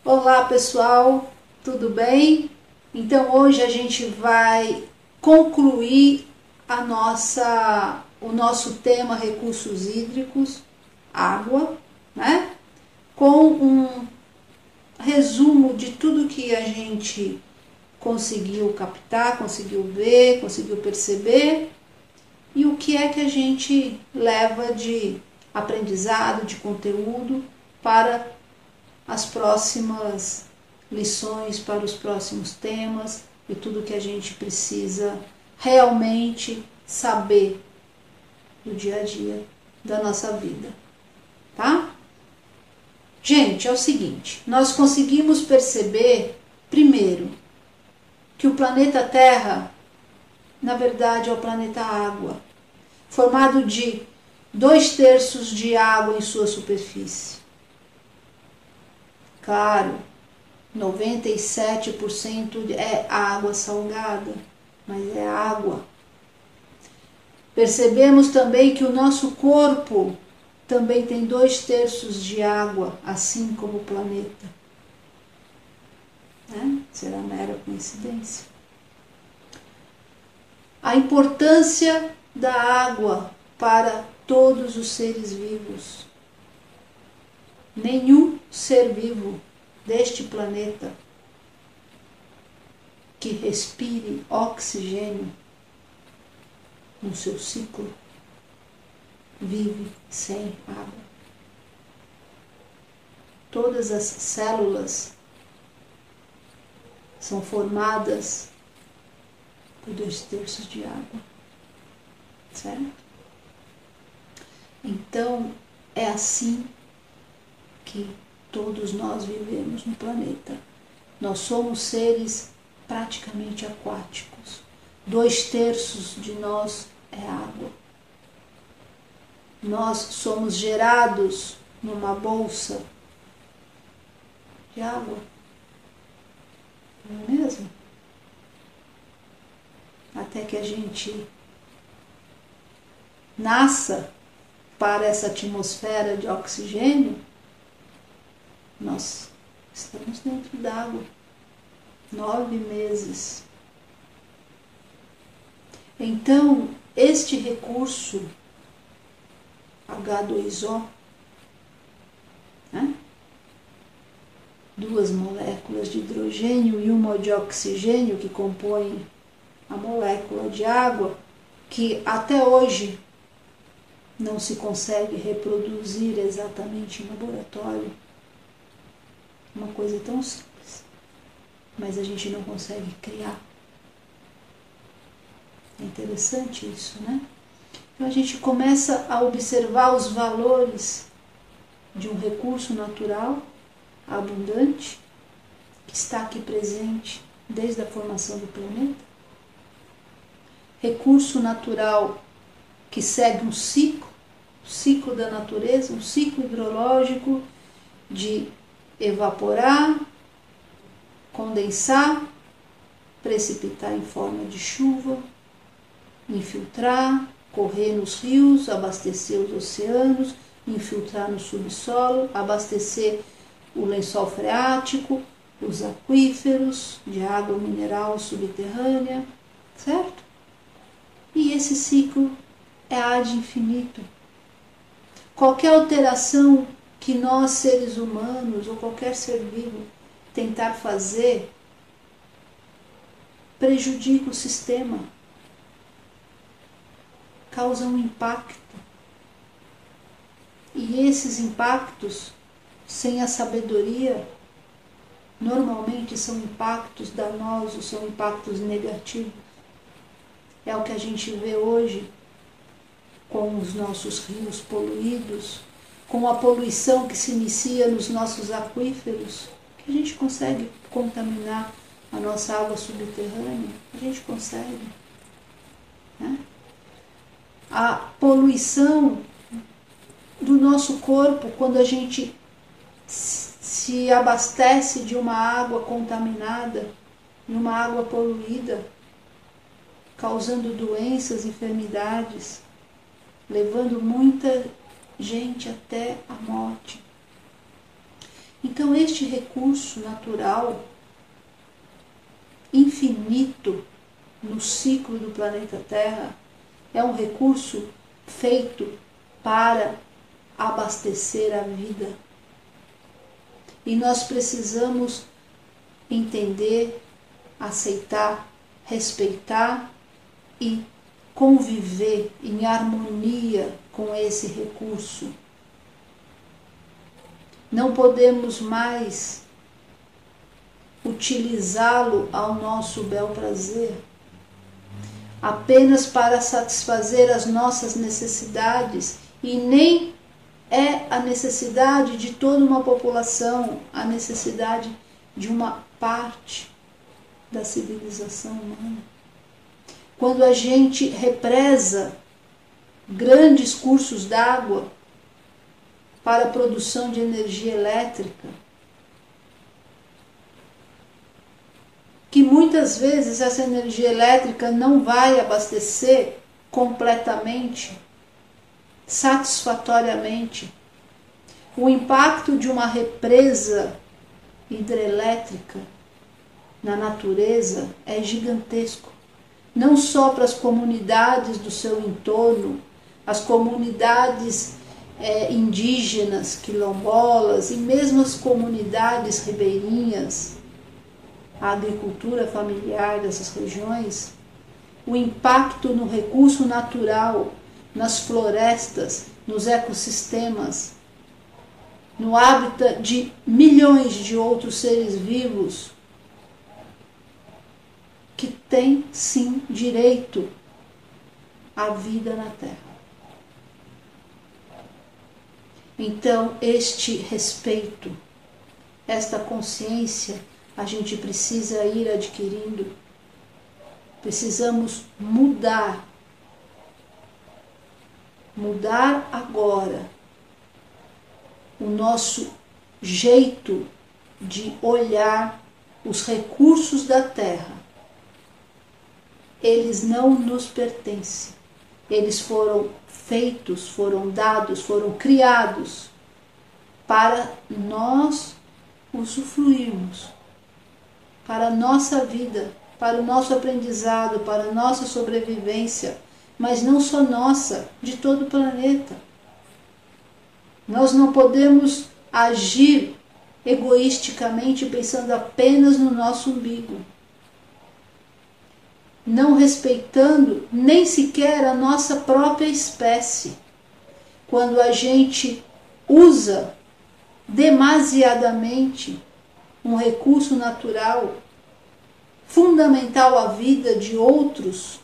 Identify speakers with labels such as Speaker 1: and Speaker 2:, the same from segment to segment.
Speaker 1: Olá pessoal, tudo bem? Então hoje a gente vai concluir o nosso tema recursos hídricos, água, né? Com um resumo de tudo que a gente conseguiu captar, conseguiu ver, conseguiu perceber e o que é que a gente leva de aprendizado, de conteúdo para as próximas lições, para os próximos temas e tudo que a gente precisa realmente saber do dia a dia da nossa vida, tá? Gente, é o seguinte, nós conseguimos perceber, primeiro, que o planeta Terra, na verdade, é o planeta Água, formado de 2/3 de água em sua superfície. Claro, 97% é água salgada, mas é água. Percebemos também que o nosso corpo também tem 2/3 de água, assim como o planeta. Né? Será mera coincidência. A importância da água para todos os seres vivos. Nenhum ser vivo deste planeta que respire oxigênio no seu ciclo vive sem água. Todas as células são formadas por 2/3 de água, certo? Então é assim que todos nós vivemos no planeta. Nós somos seres praticamente aquáticos. 2/3 de nós é água. Nós somos gerados numa bolsa de água. Não é mesmo? Até que a gente nasça para essa atmosfera de oxigênio, nós estamos dentro d'água. 9 meses. Então, este recurso H2O, né? 2 moléculas de hidrogênio e uma de oxigênio que compõem a molécula de água, que até hoje não se consegue reproduzir exatamente em laboratório. Uma coisa tão simples, mas a gente não consegue criar. É interessante isso, né? Então a gente começa a observar os valores de um recurso natural abundante que está aqui presente desde a formação do planeta. Recurso natural que segue um ciclo da natureza, um ciclo hidrológico de evaporar, condensar, precipitar em forma de chuva, infiltrar, correr nos rios, abastecer os oceanos, infiltrar no subsolo, abastecer o lençol freático, os aquíferos de água mineral subterrânea, certo? E esse ciclo é ad infinito. Qualquer alteração que nós, seres humanos, ou qualquer ser vivo, tentar fazer, prejudica o sistema, causa um impacto. E esses impactos, sem a sabedoria, normalmente são impactos danosos, são impactos negativos. É o que a gente vê hoje com os nossos rios poluídos, com a poluição que se inicia nos nossos aquíferos, que a gente consegue contaminar a nossa água subterrânea, a gente consegue, né? A poluição do nosso corpo, quando a gente se abastece de uma água contaminada, de uma água poluída, causando doenças, enfermidades, levando muita gente até a morte. Então este recurso natural infinito no ciclo do planeta Terra é um recurso feito para abastecer a vida. E nós precisamos entender, aceitar, respeitar e conviver em harmonia com esse recurso. Não podemos mais utilizá-lo ao nosso bel prazer, apenas para satisfazer as nossas necessidades, e nem é a necessidade de toda uma população, a necessidade de uma parte da civilização humana. Quando a gente represa grandes cursos d'água para a produção de energia elétrica, que muitas vezes essa energia elétrica não vai abastecer completamente, satisfatoriamente. O impacto de uma represa hidrelétrica na natureza é gigantesco. Não só para as comunidades do seu entorno, as comunidades indígenas, quilombolas e mesmo as comunidades ribeirinhas, a agricultura familiar dessas regiões, o impacto no recurso natural, nas florestas, nos ecossistemas, no hábitat de milhões de outros seres vivos que têm sim direito à vida na Terra. Então, este respeito, esta consciência, a gente precisa ir adquirindo. Precisamos mudar agora o nosso jeito de olhar os recursos da Terra. Eles não nos pertencem. Eles foram feitos, foram dados, foram criados para nós usufruirmos, para a nossa vida, para o nosso aprendizado, para a nossa sobrevivência, mas não só nossa, de todo o planeta. Nós não podemos agir egoisticamente pensando apenas no nosso umbigo, não respeitando nem sequer a nossa própria espécie. Quando a gente usa demasiadamente um recurso natural fundamental à vida de outros,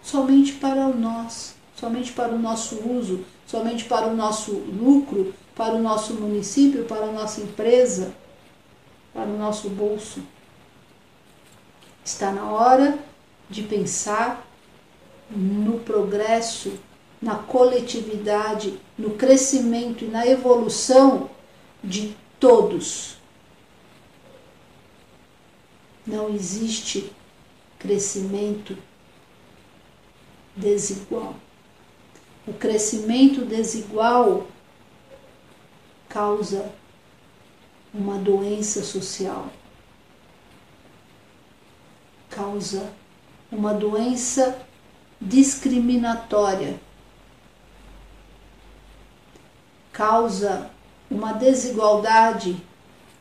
Speaker 1: somente para nós, somente para o nosso uso, somente para o nosso lucro, para o nosso município, para a nossa empresa, para o nosso bolso. Está na hora de pensar no progresso, na coletividade, no crescimento e na evolução de todos. Não existe crescimento desigual. O crescimento desigual causa uma doença social, causa uma doença discriminatória, causa uma desigualdade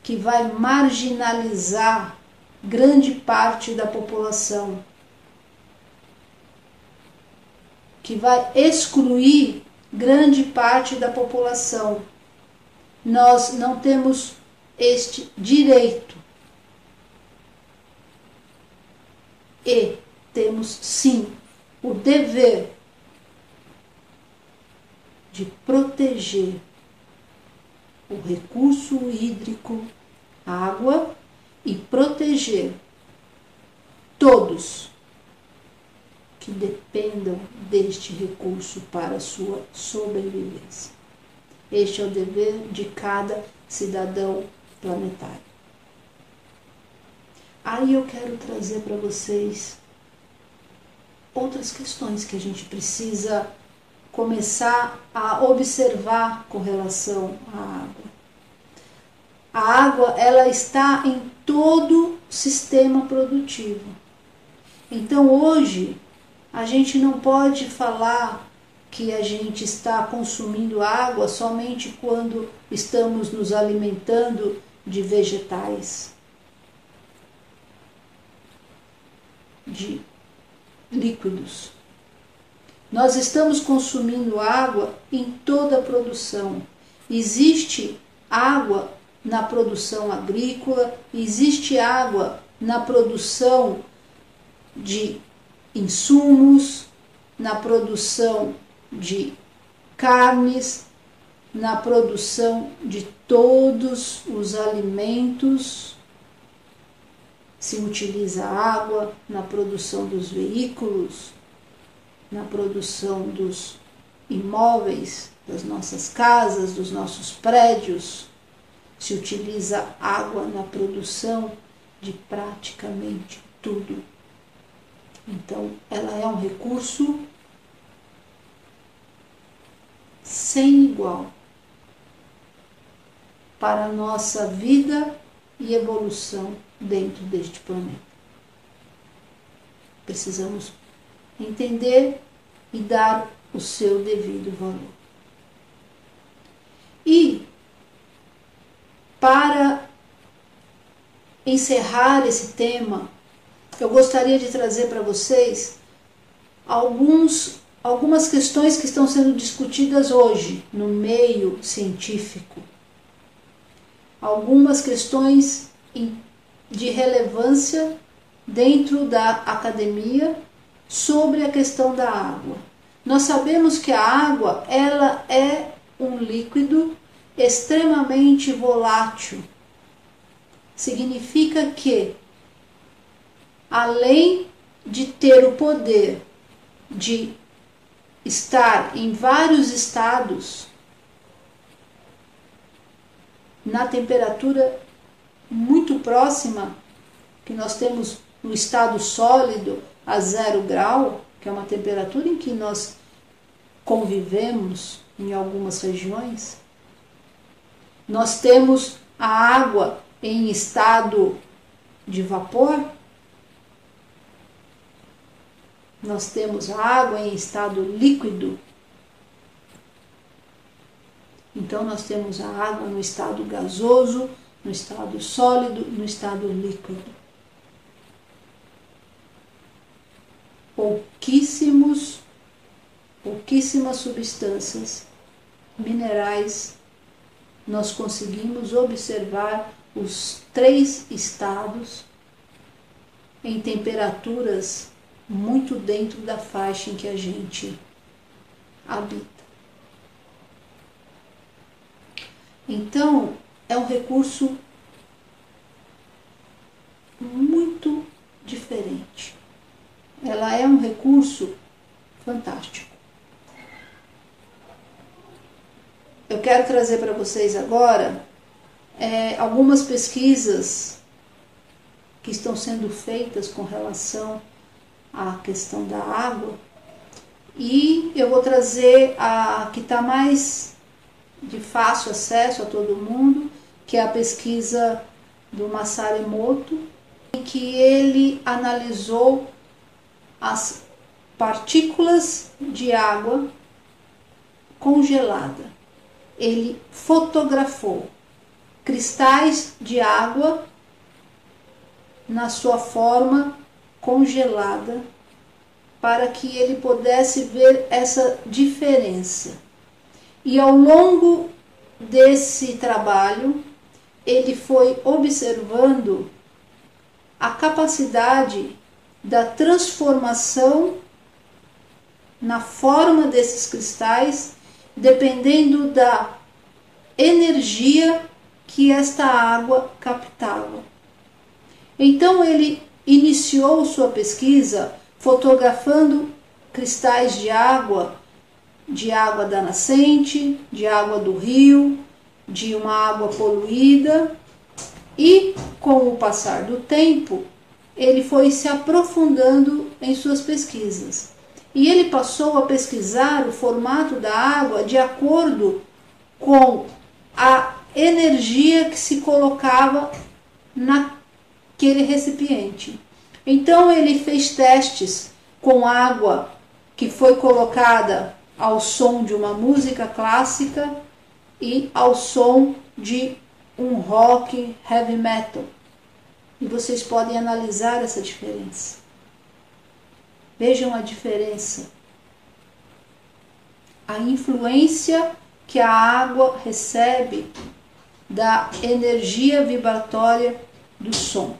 Speaker 1: que vai marginalizar grande parte da população, que vai excluir grande parte da população. Nós não temos este direito e temos sim o dever de proteger o recurso hídrico, água, e proteger todos que dependam deste recurso para a sua sobrevivência. Este é o dever de cada cidadão planetário. Aí eu quero trazer para vocês outras questões que a gente precisa começar a observar com relação à água. A água, ela está em todo o sistema produtivo. Então hoje a gente não pode falar que a gente está consumindo água somente quando estamos nos alimentando de vegetais, de líquidos. Nós estamos consumindo água em toda a produção. Existe água na produção agrícola, existe água na produção de insumos, na produção de carnes, na produção de todos os alimentos. Se utiliza água na produção dos veículos, na produção dos imóveis, das nossas casas, dos nossos prédios. Se utiliza água na produção de praticamente tudo. Então, ela é um recurso sem igual para a nossa vida e evolução dentro deste planeta. Precisamos entender e dar o seu devido valor. E, para encerrar esse tema, eu gostaria de trazer para vocês algumas questões que estão sendo discutidas hoje no meio científico. Algumas questões de relevância dentro da academia sobre a questão da água. Nós sabemos que a água, ela é um líquido extremamente volátil. Significa que, além de ter o poder de estar em vários estados, na temperatura muito próxima, que nós temos no estado sólido a 0 grau, que é uma temperatura em que nós convivemos em algumas regiões. Nós temos a água em estado de vapor. Nós temos a água em estado líquido. Então nós temos a água no estado gasoso, no estado sólido, no estado líquido. Pouquíssimas substâncias minerais nós conseguimos observar os 3 estados em temperaturas muito dentro da faixa em que a gente habita. Então, é um recurso muito diferente. Ela é um recurso fantástico. Eu quero trazer para vocês agora algumas pesquisas que estão sendo feitas com relação à questão da água, e eu vou trazer a que está mais de fácil acesso a todo mundo, que é a pesquisa do Masaru Emoto, em que ele analisou as partículas de água congelada. Ele fotografou cristais de água na sua forma congelada, para que ele pudesse ver essa diferença. E ao longo desse trabalho, ele foi observando a capacidade da transformação na forma desses cristais, dependendo da energia que esta água captava. Então ele iniciou sua pesquisa fotografando cristais de água da nascente, de água do rio, de uma água poluída, e com o passar do tempo ele foi se aprofundando em suas pesquisas. E ele passou a pesquisar o formato da água de acordo com a energia que se colocava naquele recipiente. Então ele fez testes com água que foi colocada ao som de uma música clássica e ao som de um rock heavy metal. E vocês podem analisar essa diferença. Vejam a diferença. A influência que a água recebe da energia vibratória do som.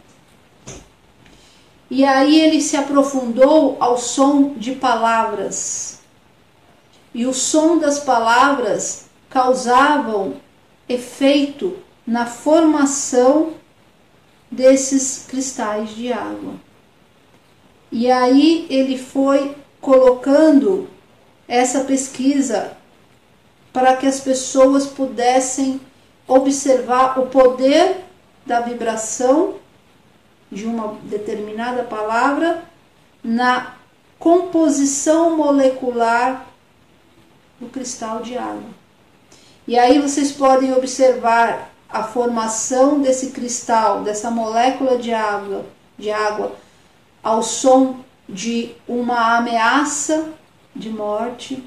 Speaker 1: E aí ele se aprofundou ao som de palavras. E o som das palavras causavam efeito na formação desses cristais de água. E aí ele foi colocando essa pesquisa para que as pessoas pudessem observar o poder da vibração de uma determinada palavra na composição molecular do cristal de água. E aí vocês podem observar a formação desse cristal, dessa molécula de água, ao som de uma ameaça de morte,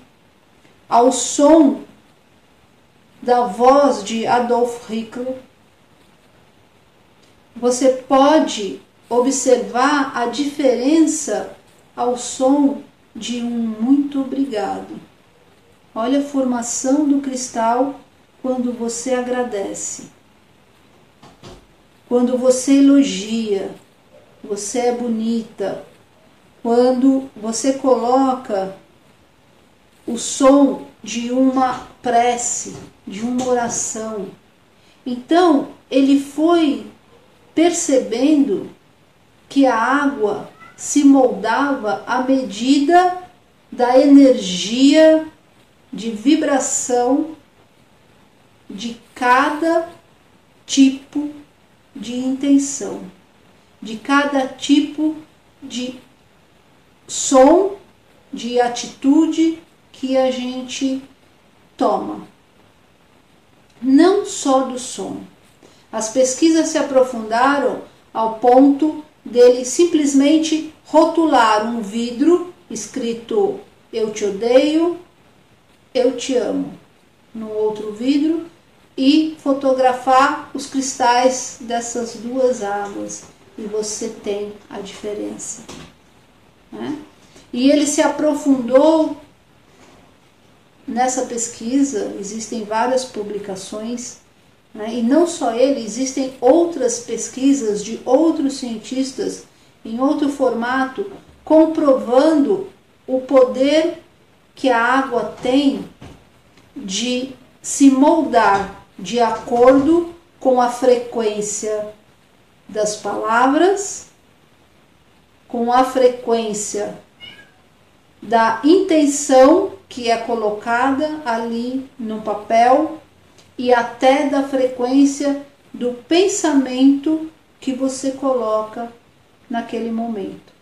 Speaker 1: ao som da voz de Adolf Hitler. Você pode observar a diferença ao som de um muito obrigado. Olha a formação do cristal quando você agradece, quando você elogia, você é bonita, quando você coloca o som de uma prece, de uma oração. Então, ele foi percebendo que a água se moldava à medida da energia de vibração de cada tipo de intenção, de cada tipo de som, de atitude que a gente toma. Não só do som. As pesquisas se aprofundaram ao ponto dele simplesmente rotular um vidro escrito "Eu te odeio, eu te amo" no outro vidro e fotografar os cristais dessas duas águas e você tem a diferença, né? E ele se aprofundou nessa pesquisa, existem várias publicações, né? E não só ele, existem outras pesquisas de outros cientistas em outro formato comprovando o poder que a água tem de se moldar de acordo com a frequência das palavras, com a frequência da intenção que é colocada ali no papel e até da frequência do pensamento que você coloca naquele momento.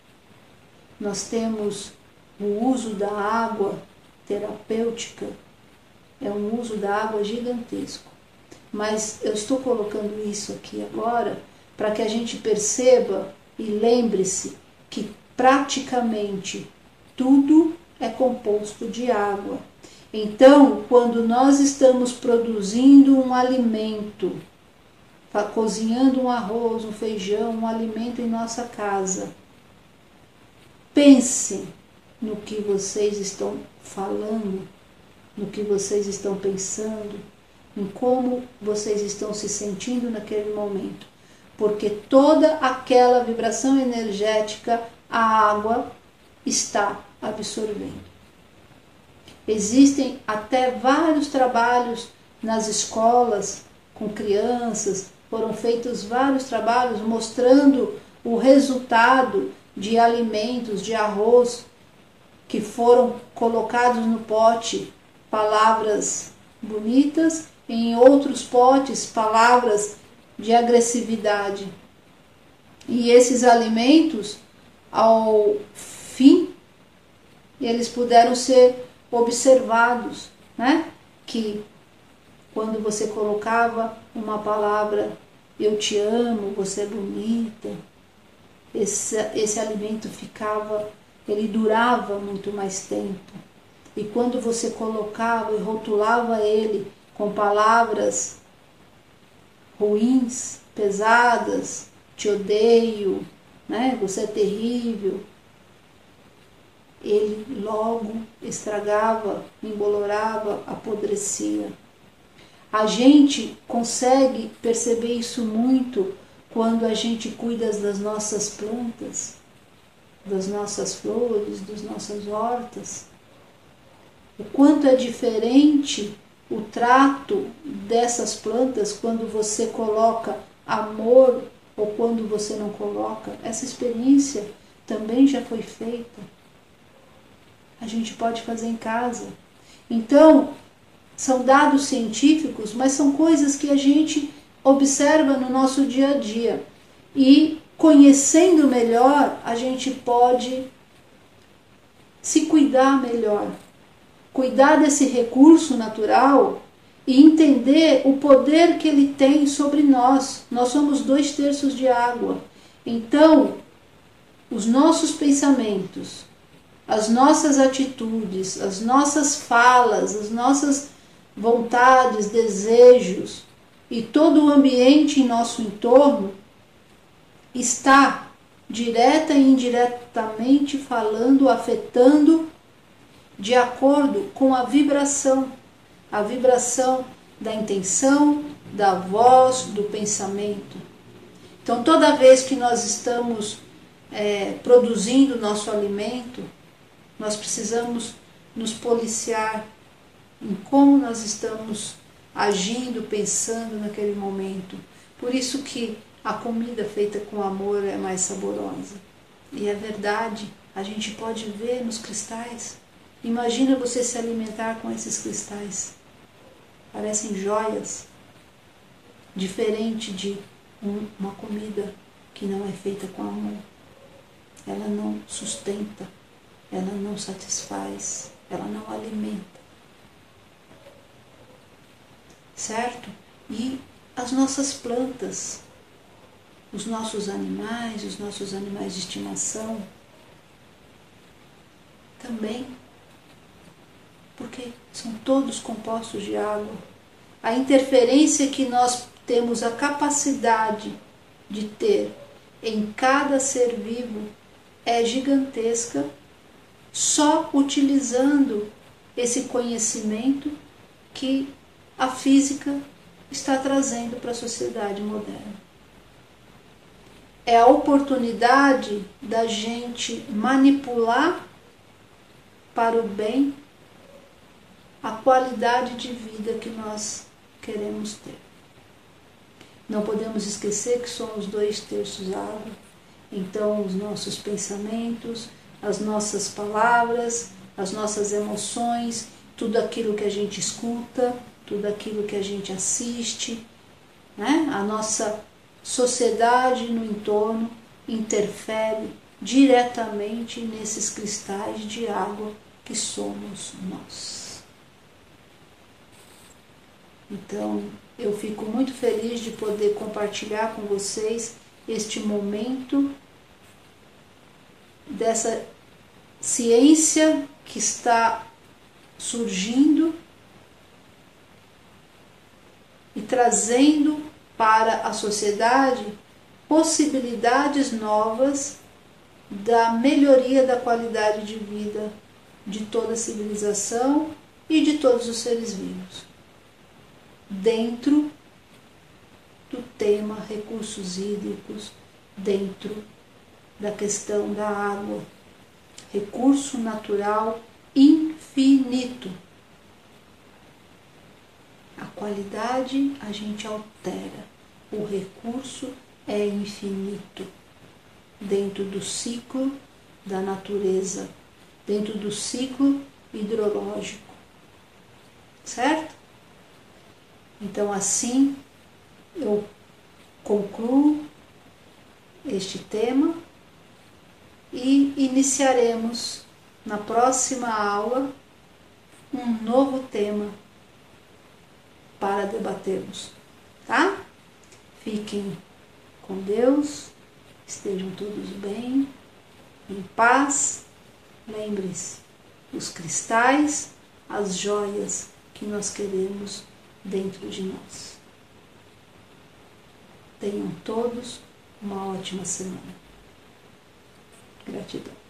Speaker 1: Nós temos o uso da água terapêutica, é um uso da água gigantesco. Mas eu estou colocando isso aqui agora para que a gente perceba e lembre-se que praticamente tudo é composto de água. Então, quando nós estamos produzindo um alimento, cozinhando um arroz, um feijão, um alimento em nossa casa, pensem no que vocês estão falando, no que vocês estão pensando, em como vocês estão se sentindo naquele momento. Porque toda aquela vibração energética a água está absorvendo. Existem até vários trabalhos nas escolas com crianças, foram feitos vários trabalhos mostrando o resultado de alimentos, de arroz, que foram colocados no pote palavras bonitas, em outros potes palavras de agressividade. E esses alimentos, ao fim, eles puderam ser observados, né? Que quando você colocava uma palavra, eu te amo, você é bonita, esse alimento ele durava muito mais tempo. E quando você colocava e rotulava ele com palavras ruins, pesadas, te odeio, né? Você é terrível, ele logo estragava, embolorava, apodrecia. A gente consegue perceber isso muito quando a gente cuida das nossas plantas, das nossas flores, das nossas hortas. O quanto é diferente o trato dessas plantas quando você coloca amor ou quando você não coloca. Essa experiência também já foi feita. A gente pode fazer em casa. Então, são dados científicos, mas são coisas que a gente observa no nosso dia a dia. E conhecendo melhor, a gente pode se cuidar melhor. Cuidar desse recurso natural e entender o poder que ele tem sobre nós. Nós somos 2/3 de água. Então, os nossos pensamentos, as nossas atitudes, as nossas falas, as nossas vontades, desejos e todo o ambiente em nosso entorno está direta e indiretamente falando, afetando de acordo com a vibração da intenção, da voz, do pensamento. Então, toda vez que nós estamos produzindo nosso alimento, nós precisamos nos policiar em como nós estamos agindo, pensando naquele momento. Por isso que a comida feita com amor é mais saborosa. E é verdade, a gente pode ver nos cristais. Imagina você se alimentar com esses cristais. Parecem joias, diferente de uma comida que não é feita com amor. Ela não sustenta, ela não satisfaz, ela não alimenta. Certo? E as nossas plantas, os nossos animais de estimação, também, porque são todos compostos de água. A interferência que nós temos a capacidade de ter em cada ser vivo é gigantesca, só utilizando esse conhecimento que a física está trazendo para a sociedade moderna. É a oportunidade da gente manipular para o bem a qualidade de vida que nós queremos ter. Não podemos esquecer que somos 2/3 água, então os nossos pensamentos, as nossas palavras, as nossas emoções, tudo aquilo que a gente escuta, tudo aquilo que a gente assiste, né? A nossa sociedade no entorno interfere diretamente nesses cristais de água que somos nós. Então, eu fico muito feliz de poder compartilhar com vocês este momento dessa ciência que está surgindo e trazendo para a sociedade possibilidades novas da melhoria da qualidade de vida de toda a civilização e de todos os seres vivos, dentro do tema recursos hídricos, dentro da questão da água, recurso natural infinito. A qualidade a gente altera, o recurso é infinito, dentro do ciclo da natureza, dentro do ciclo hidrológico, certo? Então, assim, eu concluo este tema e iniciaremos na próxima aula um novo tema para debatermos, tá? Fiquem com Deus, estejam todos bem, em paz. Lembre-se, os cristais, as joias que nós queremos dentro de nós. Tenham todos uma ótima semana. Gratidão.